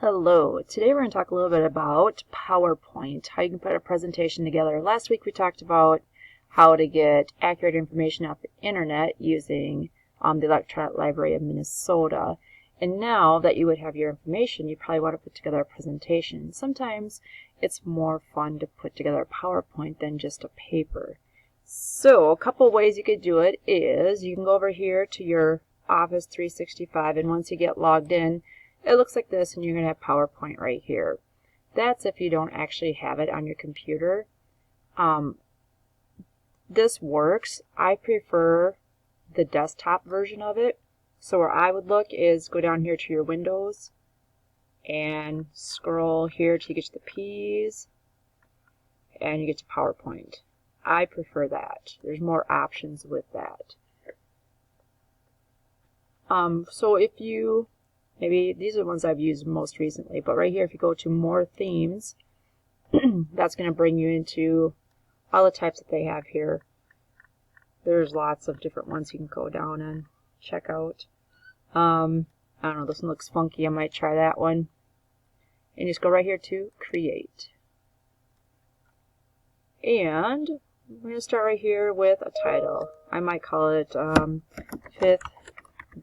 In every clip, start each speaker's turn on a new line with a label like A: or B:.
A: Hello, today we're going to talk a little bit about PowerPoint, how you can put a presentation together. Last week we talked about how to get accurate information off the internet using the Electronic Library of Minnesota. And now that you would have your information, you probably want to put together a presentation. Sometimes it's more fun to put together a PowerPoint than just a paper. So a couple ways you could do it is you can go over here to your Office 365, and once you get logged in, it looks like this, and you're going to have PowerPoint right here. That's if you don't actually have it on your computer. This works. I prefer the desktop version of it. So where I would look is go down here to your Windows and scroll here till you get to the P's and you get to PowerPoint. I prefer that. There's more options with that. So if you maybe these are the ones I've used most recently, but right here, if you go to more themes, that's going to bring you into all the types that they have here. There's lots of different ones you can go down and check out. I don't know, this one looks funky. I might try that one. And just go right here to Create. And we're going to start right here with a title. I might call it 5th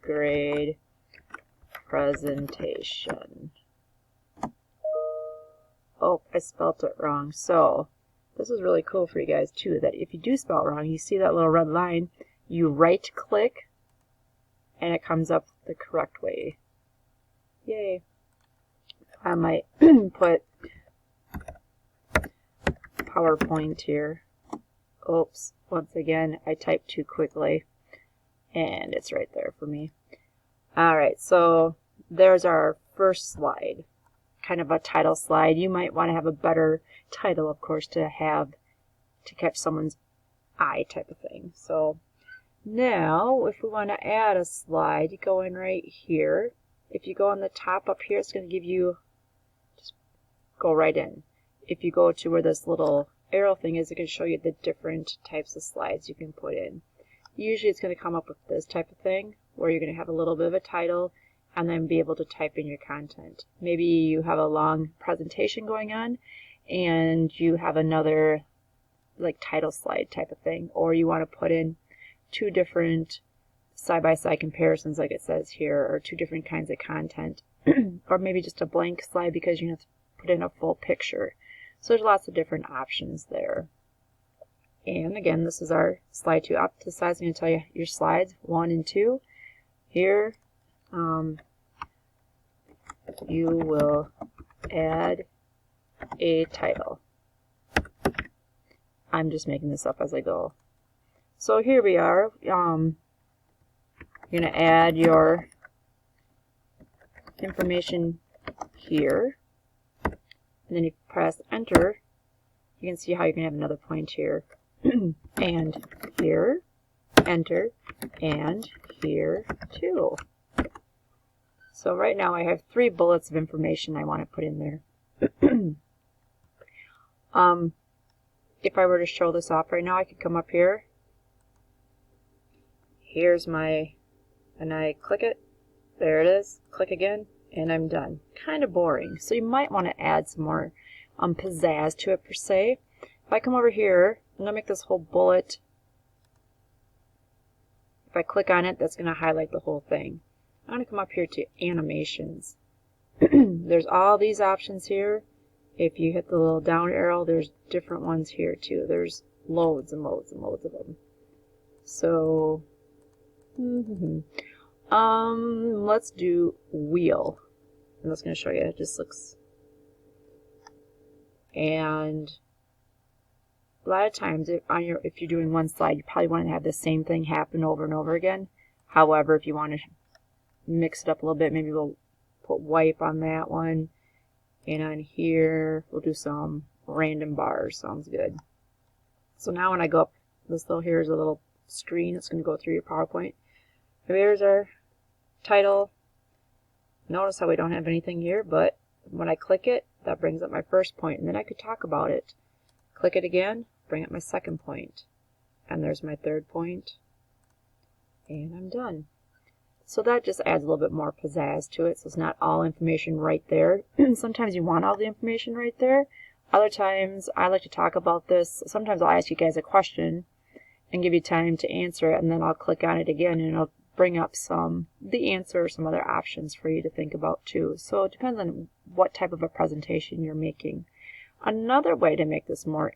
A: grade presentation. Oh, I spelt it wrong. So this is really cool for you guys too, that if you do spell it wrong, you see that little red line, you right click and it comes up the correct way. Yay. I might put PowerPoint here. Oops, once again I typed too quickly and it's right there for me. Alright, so there's our first slide, kind of a title slide. You might want to have a better title, of course, to have to catch someone's eye type of thing. So now if we want to add a slide, you go in right here. If you go on the top up here, it's going to give you, just go right in. If you go to where this little arrow thing is, it can show you the different types of slides you can put in. Usually it's going to come up with this type of thing, where you're going to have a little bit of a title and then be able to type in your content. Maybe you have a long presentation going on and you have another like title slide type of thing, or you want to put in two different side-by-side comparisons like it says here, or two different kinds of content, or maybe just a blank slide because you have to put in a full picture. So there's lots of different options there. And again, this is our slide 2. Up to the side is going to tell you your slides 1 and 2. Here, you will add a title. I'm just making this up as I go. So here we are. You're going to add your information here. And then you press Enter. You can see how you can have another point here. And here, Enter, and here too. So right now I have 3 bullets of information I want to put in there. If I were to show this off right now, I could come up here. Here's my, and I click it. There it is. Click again, and I'm done. Kind of boring. So you might want to add some more pizzazz to it per se. If I come over here, I'm going to make this whole bullet. If I click on it, that's going to highlight the whole thing. I'm going to come up here to animations. There's all these options here. If you hit the little down arrow, there's different ones here too. There's loads and loads and loads of them. So, let's do wheel. And that's going to show you. It just looks. And a lot of times, if you're doing one slide, you probably want to have the same thing happen over and over again. However, if you want to mix it up a little bit, maybe we'll put wipe on that one. And on here, we'll do some random bars. Sounds good. So now when I go up, here's a little screen. It's going to go through your PowerPoint. Here's our title. Notice how we don't have anything here, but when I click it, that brings up my first point, and then I could talk about it. Click it again, bring up my second point, and there's my third point, and I'm done. So that just adds a little bit more pizzazz to it. So it's not all information right there. Sometimes you want all the information right there. Other times I like to talk about this. Sometimes I'll ask you guys a question and give you time to answer it, and then I'll click on it again and it'll bring up the answer or some other options for you to think about too. So it depends on what type of a presentation you're making. Another way to make this more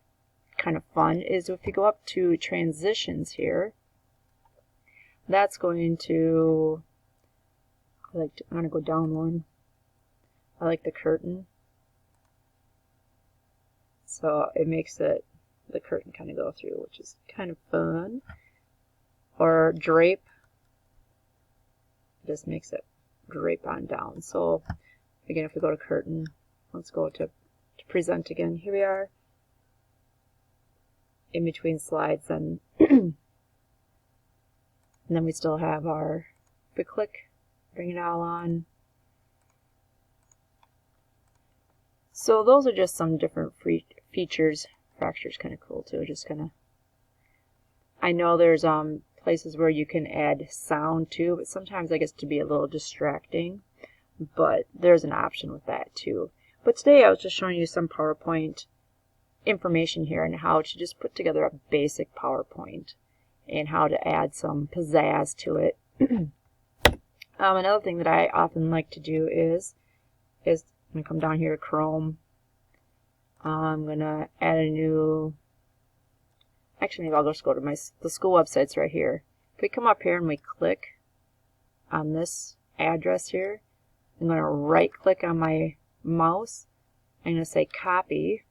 A: kind of fun is if you go up to transitions here. That's going to, I'm going to go down one. I like the curtain. So it makes the curtain kind of go through, which is kind of fun. Or drape. Just makes it drape on down. So again, if we go to curtain, let's go to present again. Here we are. In between slides, and and then we still have our, if we click, bring it all on. So those are just some different features. Fracture's kind of cool too. Just kind of, I know there's places where you can add sound too, but sometimes I guess to be a little distracting. But there's an option with that too. But today I was just showing you some PowerPoint information here and how to just put together a basic PowerPoint and how to add some pizzazz to it. Another thing that I often like to do is I'm going to come down here to Chrome. I'm going to add a new, actually maybe I'll just go to the school websites right here. If we come up here and we click on this address here, I'm going to right click on my mouse. I'm going to say copy.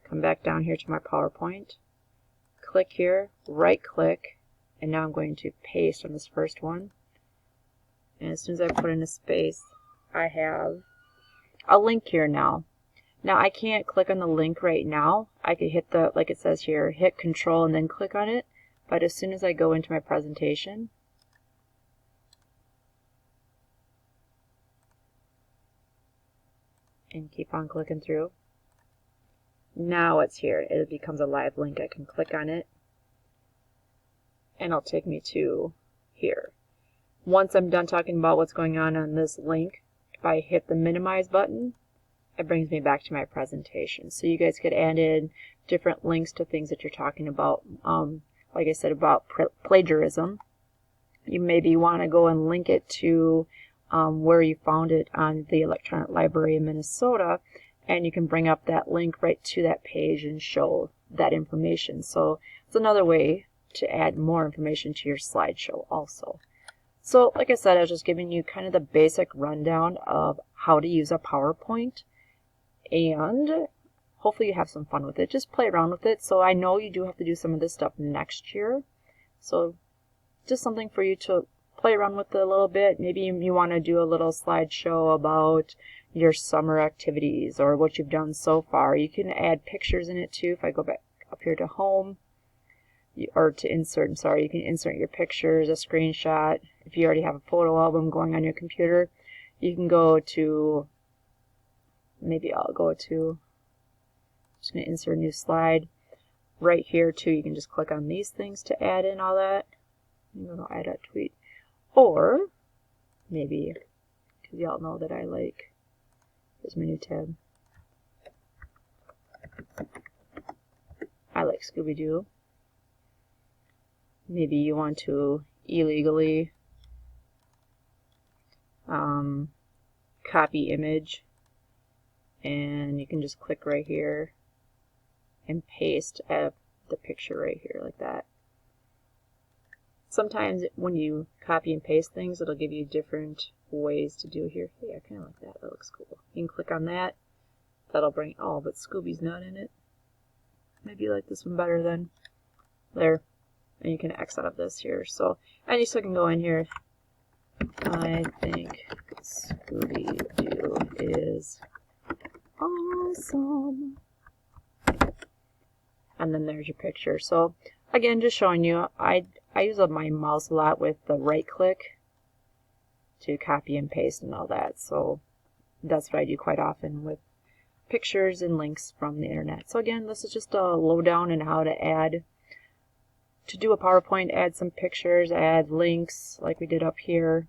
A: Come back down here to my PowerPoint. Click here, right click, and now I'm going to paste on this first one. And as soon as I put in a space, I have a link here now. Now I can't click on the link right now. I could hit the, like it says here, hit Control and then click on it. But as soon as I go into my presentation, and keep on clicking through, now it's here. It becomes a live link. I can click on it and it'll take me to here. Once I'm done talking about what's going on this link, if I hit the minimize button, it brings me back to my presentation. So you guys could add in different links to things that you're talking about. Like I said about plagiarism, you maybe want to go and link it to where you found it on the Electronic Library in Minnesota, and you can bring up that link right to that page and show that information. So it's another way to add more information to your slideshow also. So like I said, I was just giving you kind of the basic rundown of how to use a PowerPoint, and hopefully you have some fun with it. Just play around with it. So I know you do have to do some of this stuff next year. So just something for you to play around with it a little bit. Maybe you want to do a little slideshow about your summer activities or what you've done so far. You can add pictures in it too. If I go back up here to home, or to insert, I'm sorry, you can insert your pictures, a screenshot. If you already have a photo album going on your computer, you can go to, maybe I'll go to, I'm just going to insert a new slide. Right here too, you can just click on these things to add in all that. I'm going to add a tweet. Or maybe, because y'all know that I like, here's my new tab. I like Scooby-Doo. Maybe you want to illegally copy image, and you can just click right here and paste the picture right here like that. Sometimes when you copy and paste things, it'll give you different ways to do here. Hey, I kind of like that. That looks cool. You can click on that. That'll bring, oh, but Scooby's not in it. Maybe you like this one better then. There. And you can X out of this here. So, and you still can go in here. I think Scooby-Doo is awesome. And then there's your picture. So, again, just showing you, I use my mouse a lot with the right click to copy and paste and all that. So that's what I do quite often with pictures and links from the internet. So again, this is just a lowdown on how to add to do a PowerPoint, add some pictures, add links like we did up here.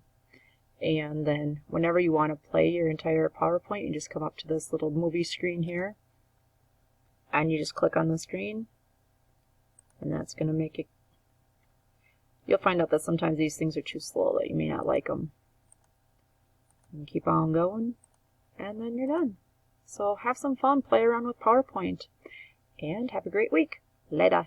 A: And then whenever you want to play your entire PowerPoint, you just come up to this little movie screen here. And you just click on the screen. And that's going to make it. You'll find out that sometimes these things are too slow, that you may not like them. And keep on going. And then you're done. So have some fun, play around with PowerPoint. And have a great week. Later.